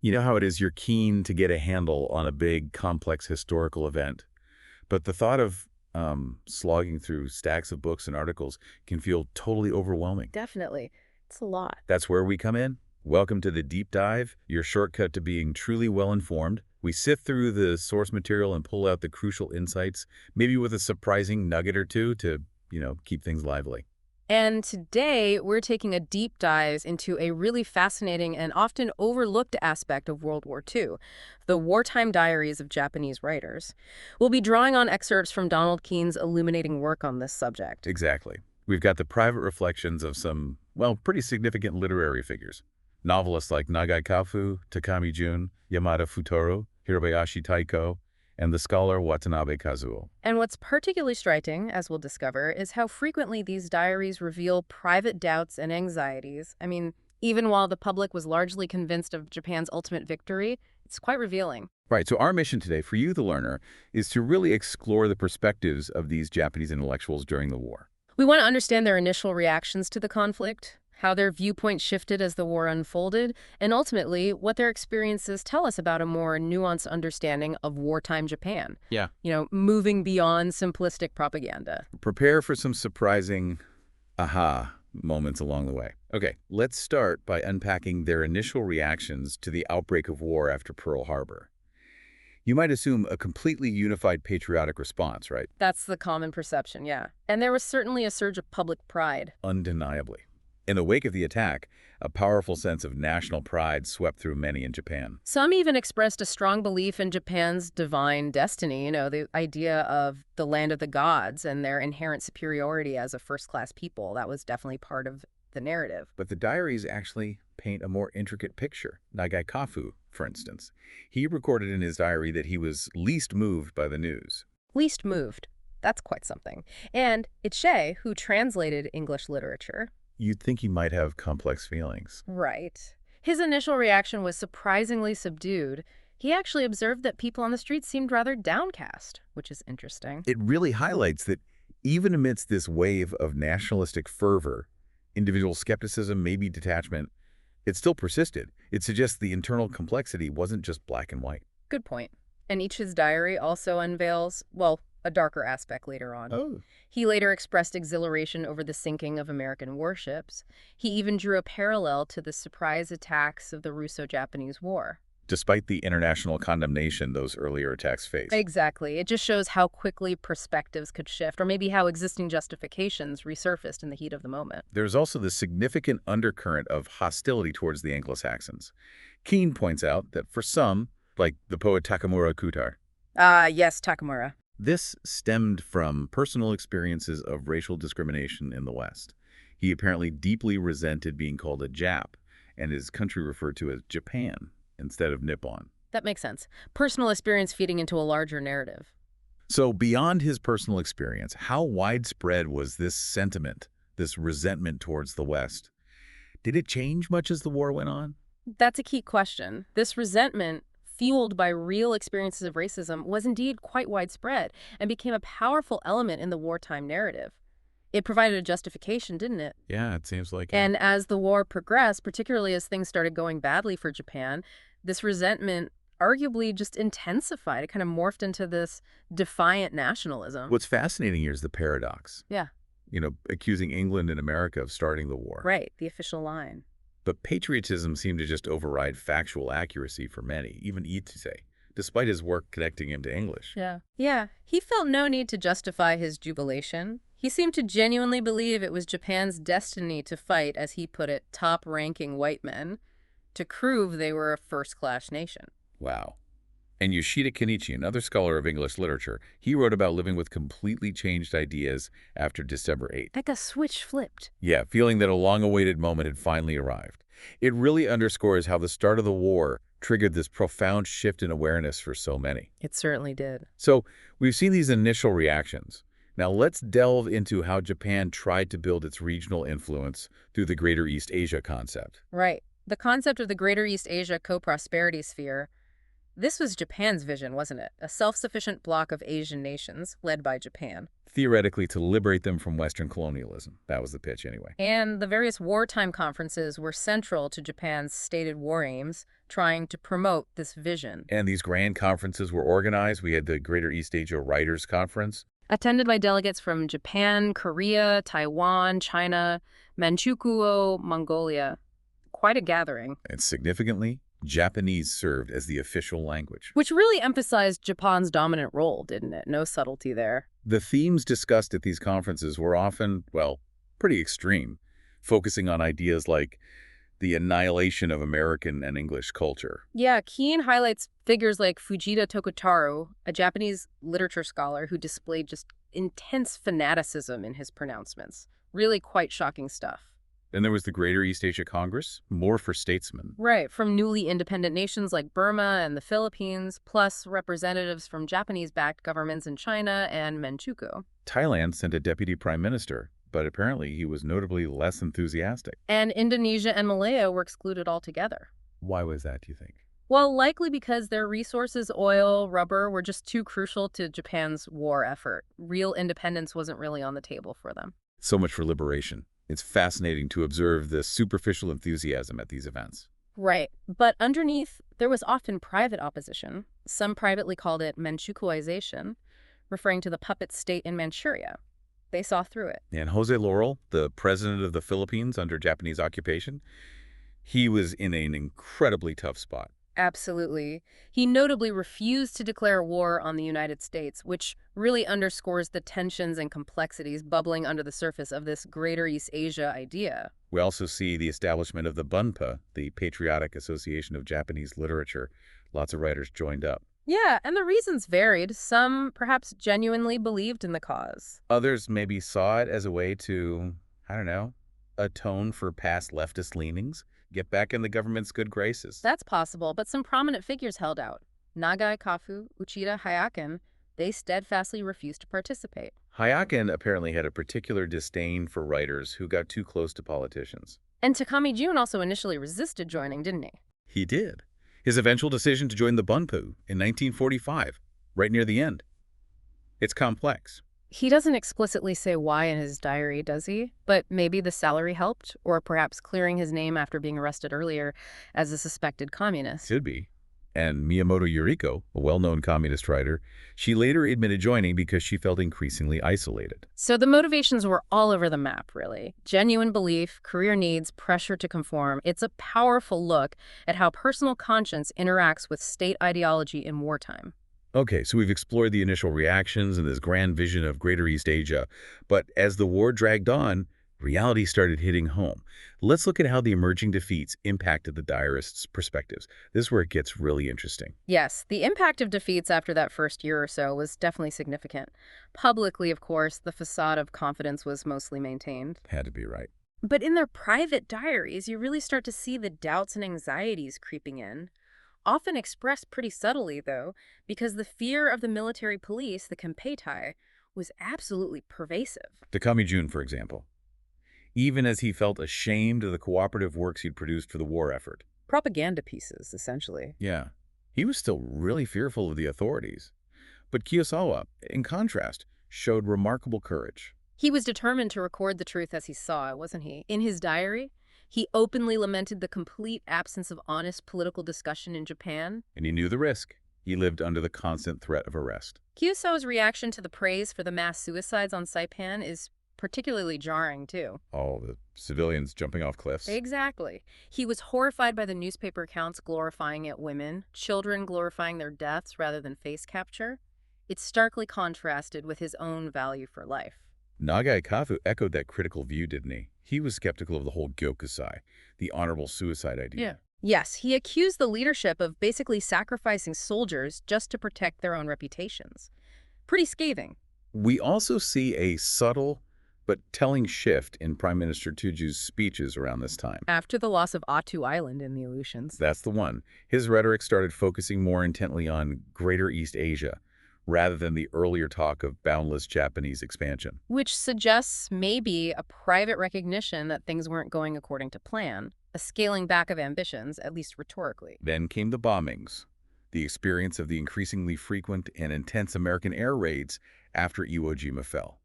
You know how it is, you're keen to get a handle on a big, complex historical event, but the thought of slogging through stacks of books and articles can feel totally overwhelming. Definitely. It's a lot. That's where we come in. Welcome to the Deep Dive, your shortcut to being truly well-informed. We sift through the source material and pull out the crucial insights, maybe with a surprising nugget or two to, keep things lively. And today, we're taking a deep dive into a really fascinating and often overlooked aspect of World War II, the wartime diaries of Japanese writers. We'll be drawing on excerpts from Donald Keene's illuminating work on this subject. Exactly. We've got the private reflections of some, well, pretty significant literary figures. Novelists like Nagai Kafu, Takami Jun, Yamada Futaro, Hirabayashi Taiko, and the scholar Watanabe Kazuo. And what's particularly striking, as we'll discover, is how frequently these diaries reveal private doubts and anxieties. I mean, even while the public was largely convinced of Japan's ultimate victory, it's quite revealing. Right, so our mission today for you, the learner, is to really explore the perspectives of these Japanese intellectuals during the war. We want to understand their initial reactions to the conflict, how their viewpoint shifted as the war unfolded, and ultimately what their experiences tell us about a more nuanced understanding of wartime Japan. Yeah. Moving beyond simplistic propaganda. Prepare for some surprising aha moments along the way. Okay, let's start by unpacking their initial reactions to the outbreak of war after Pearl Harbor. You might assume a completely unified patriotic response, right? That's the common perception, yeah. And there was certainly a surge of public pride. Undeniably. In the wake of the attack, a powerful sense of national pride swept through many in Japan. Some even expressed a strong belief in Japan's divine destiny, the idea of the land of the gods and their inherent superiority as a first-class people. That was definitely part of the narrative. But the diaries actually paint a more intricate picture. Nagai Kafu, for instance. He recorded in his diary that he was least moved by the news. Least moved. That's quite something. And Ichie, who translated English literature, You'd think he might have complex feelings. right. His initial reaction was surprisingly subdued. He actually observed that people on the street seemed rather downcast, which is interesting. It really highlights that even amidst this wave of nationalistic fervor, individual skepticism, maybe detachment, it still persisted. It suggests the internal complexity wasn't just black and white. Good point. And Ichi's diary also unveils, well, a darker aspect later on. Oh. He later expressed exhilaration over the sinking of American warships. He even drew a parallel to the surprise attacks of the Russo-Japanese War. Despite the international condemnation those earlier attacks faced. Exactly. It just shows how quickly perspectives could shift, or maybe how existing justifications resurfaced in the heat of the moment. There's also the significant undercurrent of hostility towards the Anglo-Saxons. Keene points out that for some, like the poet Takamura Kutar, Yes, Takamura. this stemmed from personal experiences of racial discrimination in the West. He apparently deeply resented being called a Jap and his country referred to as Japan instead of Nippon. That makes sense. Personal experience feeding into a larger narrative. So beyond his personal experience, how widespread was this sentiment, this resentment towards the West? Did it change much as the war went on? That's a key question. This resentment, fueled by real experiences of racism, was indeed quite widespread and became a powerful element in the wartime narrative. It provided a justification, didn't it? Yeah, it seems like it. And as the war progressed, particularly as things started going badly for Japan, this resentment arguably just intensified. It kind of morphed into this defiant nationalism. What's fascinating here is the paradox. Yeah. Accusing England and America of starting the war. Right, the official line. But patriotism seemed to just override factual accuracy for many, even Ichise, despite his work connecting him to English. Yeah, he felt no need to justify his jubilation. He seemed to genuinely believe it was Japan's destiny to fight, as he put it, top-ranking white men, to prove they were a first-class nation. Wow. And Yoshida Kenichi, another scholar of English literature, he wrote about living with completely changed ideas after December 8th. Like a switch flipped. Yeah, feeling that a long-awaited moment had finally arrived. It really underscores how the start of the war triggered this profound shift in awareness for so many. It certainly did. So we've seen these initial reactions. Now let's delve into how Japan tried to build its regional influence through the Greater East Asia concept. Right. The concept of the Greater East Asia co-prosperity sphere, this was Japan's vision, wasn't it? A self-sufficient bloc of Asian nations, led by Japan. theoretically to liberate them from Western colonialism. That was the pitch anyway. And the various wartime conferences were central to Japan's stated war aims, trying to promote this vision. And these grand conferences were organized. We had the Greater East Asia Writers' Conference. Attended by delegates from Japan, Korea, Taiwan, China, Manchukuo, Mongolia. Quite a gathering. And significantly, Japanese served as the official language. Which really emphasized Japan's dominant role, didn't it? No subtlety there. The themes discussed at these conferences were often, well, pretty extreme, focusing on ideas like the annihilation of American and English culture. Yeah, Keen highlights figures like Fujita Tokotaro, a Japanese literature scholar who displayed just intense fanaticism in his pronouncements. Really quite shocking stuff. Then there was the Greater East Asia Congress, more for statesmen. Right, from newly independent nations like Burma and the Philippines, plus representatives from Japanese-backed governments in China and Manchukuo. Thailand sent a deputy prime minister, but apparently he was notably less enthusiastic. And Indonesia and Malaya were excluded altogether. Why was that, do you think? Well, likely because their resources, oil, rubber, were just too crucial to Japan's war effort. Real independence wasn't really on the table for them. So much for liberation. It's fascinating to observe the superficial enthusiasm at these events. Right. But underneath, there was often private opposition. Some privately called it Manchukuoization, referring to the puppet state in Manchuria. They saw through it. And Jose Laurel, the president of the Philippines under Japanese occupation, he was in an incredibly tough spot. Absolutely. He notably refused to declare war on the United States, which really underscores the tensions and complexities bubbling under the surface of this Greater East Asia idea. We also see the establishment of the Bunpa, the Patriotic Association of Japanese Literature. Lots of writers joined up. Yeah, and the reasons varied. Some perhaps genuinely believed in the cause. Others maybe saw it as a way to, I don't know, atone for past leftist leanings, get back in the government's good graces. That's possible, but some prominent figures held out. Nagai Kafu, Uchida Hayaken, they steadfastly refused to participate. Hayaken apparently had a particular disdain for writers who got too close to politicians. And Takami Jun also initially resisted joining, didn't he? He did. His eventual decision to join the Bunpu in 1945, right near the end. It's complex. He doesn't explicitly say why in his diary, does he? But maybe the salary helped, or perhaps clearing his name after being arrested earlier as a suspected communist. Should be. And Miyamoto Yuriko, a well-known communist writer, she later admitted joining because she felt increasingly isolated. So the motivations were all over the map, really. Genuine belief, career needs, pressure to conform. It's a powerful look at how personal conscience interacts with state ideology in wartime. Okay, so we've explored the initial reactions and this grand vision of Greater East Asia, but as the war dragged on, reality started hitting home. Let's look at how the emerging defeats impacted the diarists' perspectives. This is where it gets really interesting. Yes, the impact of defeats after that first year or so was definitely significant. Publicly, of course, the facade of confidence was mostly maintained. Had to be right. But in their private diaries, you really start to see the doubts and anxieties creeping in. Often expressed pretty subtly, though, because the fear of the military police, the Kempeitai, was absolutely pervasive. Takami Jun, for example. Even as he felt ashamed of the cooperative works he'd produced for the war effort. Propaganda pieces, essentially. Yeah, he was still really fearful of the authorities. But Kurosawa, in contrast, showed remarkable courage. He was determined to record the truth as he saw it, wasn't he? In his diary, he openly lamented the complete absence of honest political discussion in Japan. And he knew the risk. He lived under the constant threat of arrest. Kurosawa's reaction to the praise for the mass suicides on Saipan is particularly jarring, too. All the civilians jumping off cliffs. Exactly. He was horrified by the newspaper accounts glorifying it women, children glorifying their deaths rather than face capture. It's starkly contrasted with his own value for life. Nagai Kafu echoed that critical view, didn't he? He was skeptical of the whole gyokusai, the honorable suicide idea. Yes, he accused the leadership of basically sacrificing soldiers just to protect their own reputations. Pretty scathing. We also see a subtle but telling shift in Prime Minister Tuju's speeches around this time. After the loss of Attu Island in the Aleutians. That's the one. His rhetoric started focusing more intently on Greater East Asia, rather than the earlier talk of boundless Japanese expansion. Which suggests maybe a private recognition that things weren't going according to plan, a scaling back of ambitions, at least rhetorically. Then came the bombings, the experience of the increasingly frequent and intense American air raids after Iwo Jima fell.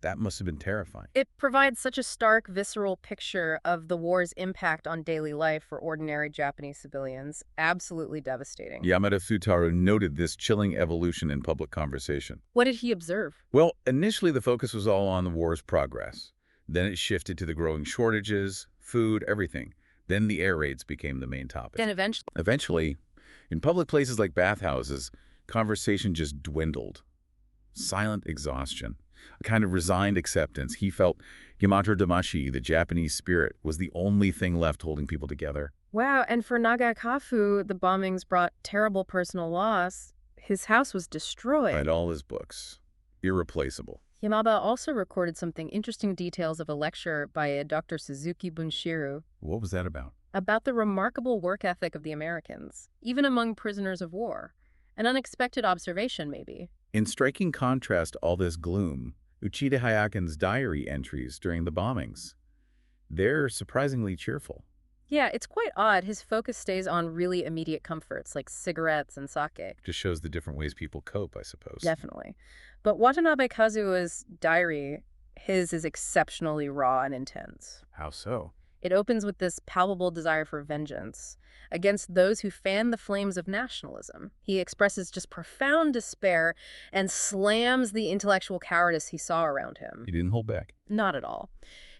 That must have been terrifying. It provides such a stark, visceral picture of the war's impact on daily life for ordinary Japanese civilians. Absolutely devastating. Yamada Futaro noted this chilling evolution in public conversation. What did he observe? Well, initially the focus was all on the war's progress. Then it shifted to the growing shortages, food, everything. Then the air raids became the main topic. Then eventually, Eventually, in public places like bathhouses, conversation just dwindled. Silent exhaustion, a kind of resigned acceptance. He felt Yamato Damashi, the Japanese spirit, was the only thing left holding people together. wow, and for Nagakafu, the bombings brought terrible personal loss. His house was destroyed. Read all his books. Irreplaceable. Yamada also recorded something interesting details of a lecture by a Dr. Suzuki Bunshiru What was that about? the remarkable work ethic of the Americans, even among prisoners of war. An unexpected observation, maybe. In striking contrast to all this gloom, Uchida Hayakin's diary entries during the bombings. They're surprisingly cheerful. Yeah, it's quite odd. His focus stays on really immediate comforts like cigarettes and sake. Just shows the different ways people cope, I suppose. Definitely. But Watanabe Kazuo's diary, his is exceptionally raw and intense. How so? It opens with this palpable desire for vengeance against those who fan the flames of nationalism. He expresses just profound despair and slams the intellectual cowardice he saw around him. He didn't hold back. Not at all.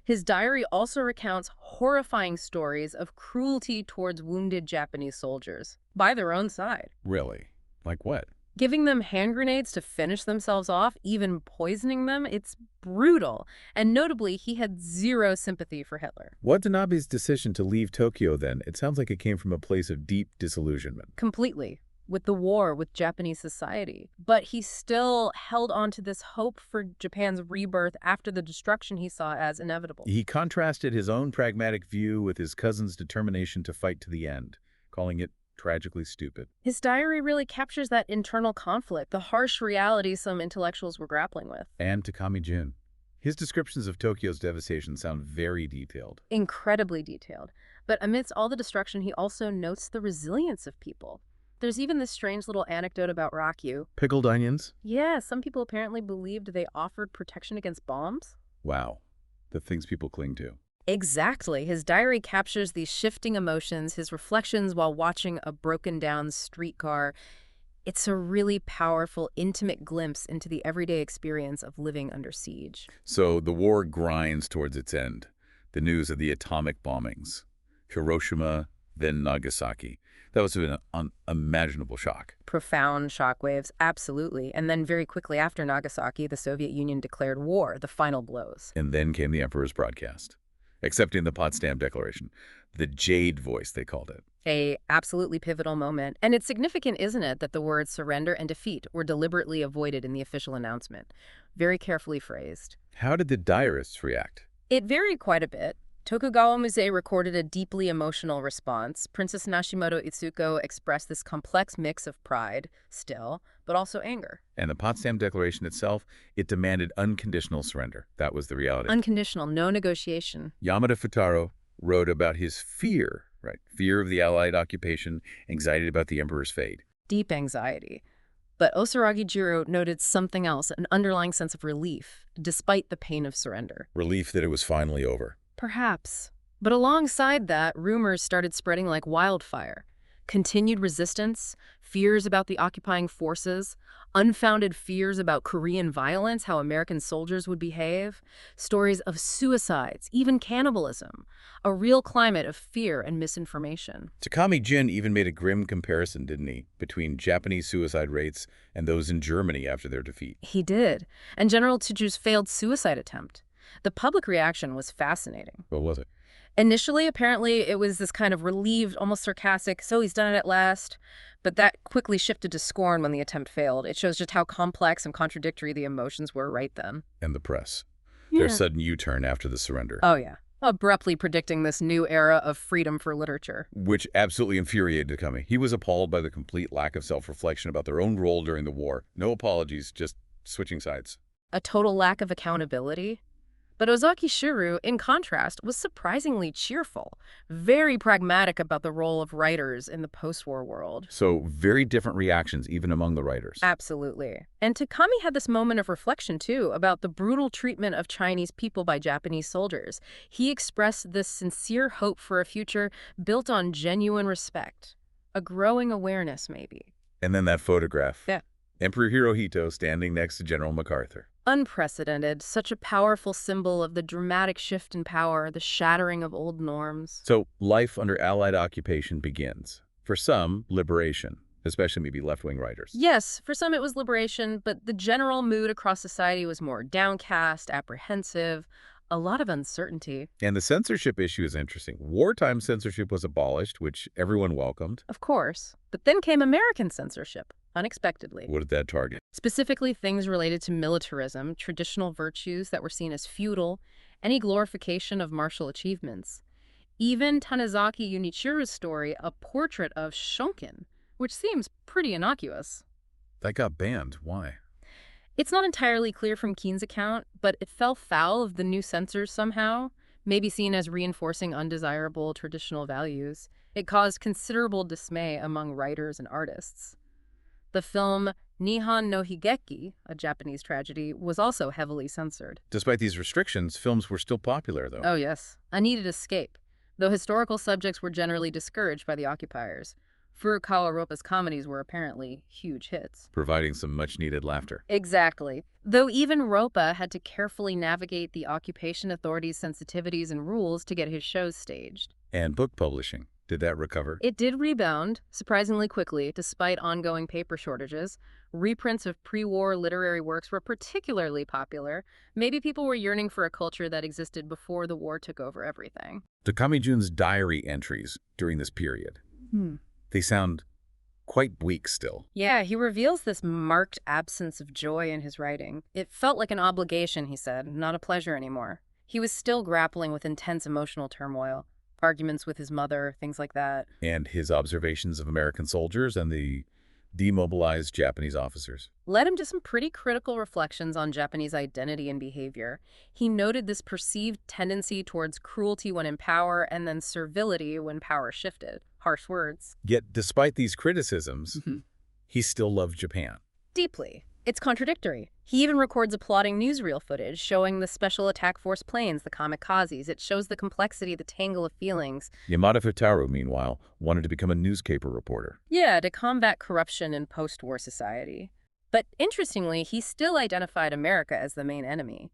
His diary also recounts horrifying stories of cruelty towards wounded Japanese soldiers by their own side. Really? Like what? Giving them hand grenades to finish themselves off, even poisoning them, it's brutal. And notably, he had zero sympathy for Hitler. Watanabe's decision to leave Tokyo, then, it sounds like it came from a place of deep disillusionment. Completely. With the war, with Japanese society. But he still held on to this hope for Japan's rebirth after the destruction he saw as inevitable. He contrasted his own pragmatic view with his cousin's determination to fight to the end, calling it tragically stupid. His diary really captures that internal conflict, the harsh reality some intellectuals were grappling with. And Takami Jun. His descriptions of Tokyo's devastation sound very detailed. Incredibly detailed. But amidst all the destruction, he also notes the resilience of people. There's even this strange little anecdote about Rakyu. Pickled onions? Yeah, some people apparently believed they offered protection against bombs. Wow. The things people cling to. Exactly. His diary captures these shifting emotions, his reflections while watching a broken-down streetcar. It's a really powerful, intimate glimpse into the everyday experience of living under siege. So the war grinds towards its end. The news of the atomic bombings. Hiroshima, then Nagasaki. That was an unimaginable shock. Profound shockwaves, absolutely. And then very quickly after Nagasaki, the Soviet Union declared war, the final blows. And then came the Emperor's broadcast, accepting the Potsdam Declaration. The Jade Voice, they called it. A absolutely pivotal moment. And it's significant, isn't it, that the words surrender and defeat were deliberately avoided in the official announcement. Very carefully phrased. How did the diarists react? It varied quite a bit. Tokugawa Muse recorded a deeply emotional response. Princess Nashimoto Itsuko expressed this complex mix of pride, still, but also anger. And the Potsdam Declaration itself, it demanded unconditional surrender. That was the reality. Unconditional, no negotiation. Yamada Futaro wrote about his fear, right? Fear of the Allied occupation, anxiety about the Emperor's fate. Deep anxiety. But Osaragi Jiro noted something else, an underlying sense of relief, despite the pain of surrender. Relief that it was finally over. Perhaps. But alongside that, rumors started spreading like wildfire. Continued resistance, fears about the occupying forces, unfounded fears about Korean violence, how American soldiers would behave, stories of suicides, even cannibalism, a real climate of fear and misinformation. Takami Jin even made a grim comparison, didn't he, between Japanese suicide rates and those in Germany after their defeat. He did. And General Tsuju's failed suicide attempt. The public reaction was fascinating. What was it? Initially, apparently, it was this kind of relieved, almost sarcastic, so he's done it at last. But that quickly shifted to scorn when the attempt failed. It shows just how complex and contradictory the emotions were right then. And the press. Yeah. Their sudden U-turn after the surrender. Oh, yeah. Abruptly predicting this new era of freedom for literature. Which absolutely infuriated Takami. He was appalled by the complete lack of self-reflection about their own role during the war. No apologies, just switching sides. A total lack of accountability. But Ozaki Shiro, in contrast, was surprisingly cheerful, very pragmatic about the role of writers in the post-war world. So very different reactions, even among the writers. Absolutely. And Takami had this moment of reflection, too, about the brutal treatment of Chinese people by Japanese soldiers. He expressed this sincere hope for a future built on genuine respect. A growing awareness, maybe. And then that photograph. Yeah. Emperor Hirohito standing next to General MacArthur. Unprecedented, such a powerful symbol of the dramatic shift in power, the shattering of old norms. So life under Allied occupation begins. For some, liberation, especially maybe left-wing writers. Yes, for some it was liberation, but the general mood across society was more downcast, apprehensive, a lot of uncertainty. And the censorship issue is interesting. Wartime censorship was abolished, which everyone welcomed. Of course. But then came American censorship, unexpectedly. What did that target? Specifically things related to militarism, traditional virtues that were seen as feudal, any glorification of martial achievements. Even Tanizaki Junichiro's story, A Portrait of Shonkin, which seems pretty innocuous. That got banned. Why? It's not entirely clear from Keen's account, but it fell foul of the new censors somehow, maybe seen as reinforcing undesirable traditional values. It caused considerable dismay among writers and artists. The film Nihon no Higeki, a Japanese tragedy, was also heavily censored. Despite these restrictions, films were still popular, though. Oh yes, a needed escape, though historical subjects were generally discouraged by the occupiers. Furukawa Roppa's comedies were apparently huge hits. Providing some much-needed laughter. Exactly. Though even Roppa had to carefully navigate the occupation authorities' sensitivities and rules to get his shows staged. And book publishing. Did that recover? It did rebound, surprisingly quickly, despite ongoing paper shortages. Reprints of pre-war literary works were particularly popular. Maybe people were yearning for a culture that existed before the war took over everything. Takami Jun's diary entries during this period. They sound quite bleak still. Yeah, he reveals this marked absence of joy in his writing. It felt like an obligation, he said, not a pleasure anymore. He was still grappling with intense emotional turmoil, arguments with his mother, things like that. And his observations of American soldiers and the demobilized Japanese officers. Led him to some pretty critical reflections on Japanese identity and behavior. He noted this perceived tendency towards cruelty when in power and then servility when power shifted. Harsh words. Yet, despite these criticisms, he still loved Japan. Deeply. It's contradictory. He even records applauding newsreel footage showing the Special Attack Force planes, the kamikazes. It shows the complexity, the tangle of feelings. Yamada Futaru, meanwhile, wanted to become a newspaper reporter. Yeah, to combat corruption in post-war society. But interestingly, he still identified America as the main enemy.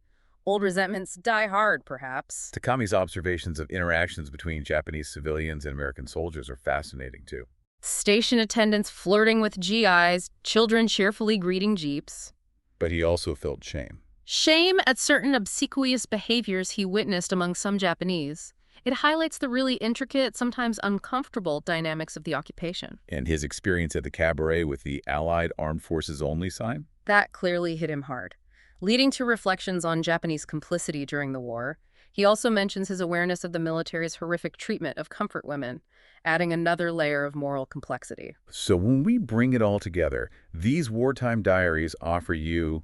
Old resentments die hard, perhaps. Takami's observations of interactions between Japanese civilians and American soldiers are fascinating, too. Station attendants flirting with GIs, children cheerfully greeting jeeps. But he also felt shame. Shame at certain obsequious behaviors he witnessed among some Japanese. It highlights the really intricate, sometimes uncomfortable dynamics of the occupation. And his experience at the cabaret with the Allied Armed Forces Only sign? That clearly hit him hard, leading to reflections on Japanese complicity during the war. He also mentions his awareness of the military's horrific treatment of comfort women, adding another layer of moral complexity. So when we bring it all together, these wartime diaries offer you,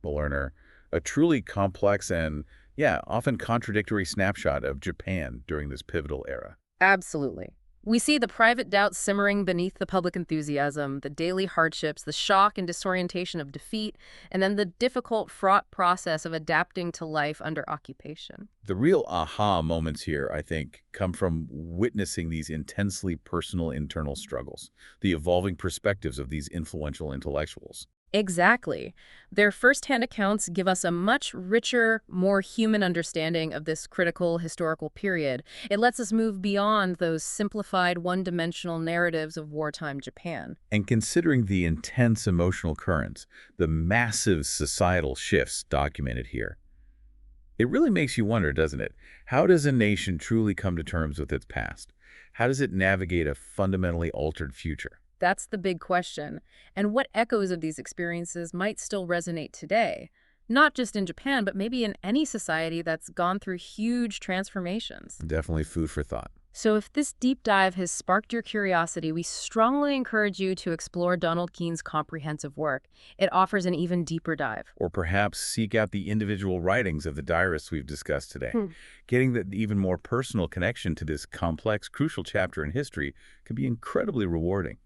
the learner, a truly complex and, often contradictory snapshot of Japan during this pivotal era. Absolutely. We see the private doubts simmering beneath the public enthusiasm, the daily hardships, the shock and disorientation of defeat, and then the difficult, fraught process of adapting to life under occupation. The real aha moments here, I think, come from witnessing these intensely personal internal struggles, the evolving perspectives of these influential intellectuals. Exactly. Their first-hand accounts give us a much richer, more human understanding of this critical historical period. It lets us move beyond those simplified, one-dimensional narratives of wartime Japan. And considering the intense emotional currents, the massive societal shifts documented here, it really makes you wonder, doesn't it? How does a nation truly come to terms with its past? How does it navigate a fundamentally altered future? That's the big question. And what echoes of these experiences might still resonate today? Not just in Japan, but maybe in any society that's gone through huge transformations. Definitely food for thought. So if this deep dive has sparked your curiosity, we strongly encourage you to explore Donald Keene's comprehensive work. It offers an even deeper dive. Or perhaps seek out the individual writings of the diarists we've discussed today. Hmm. Getting the even more personal connection to this complex, crucial chapter in history can be incredibly rewarding.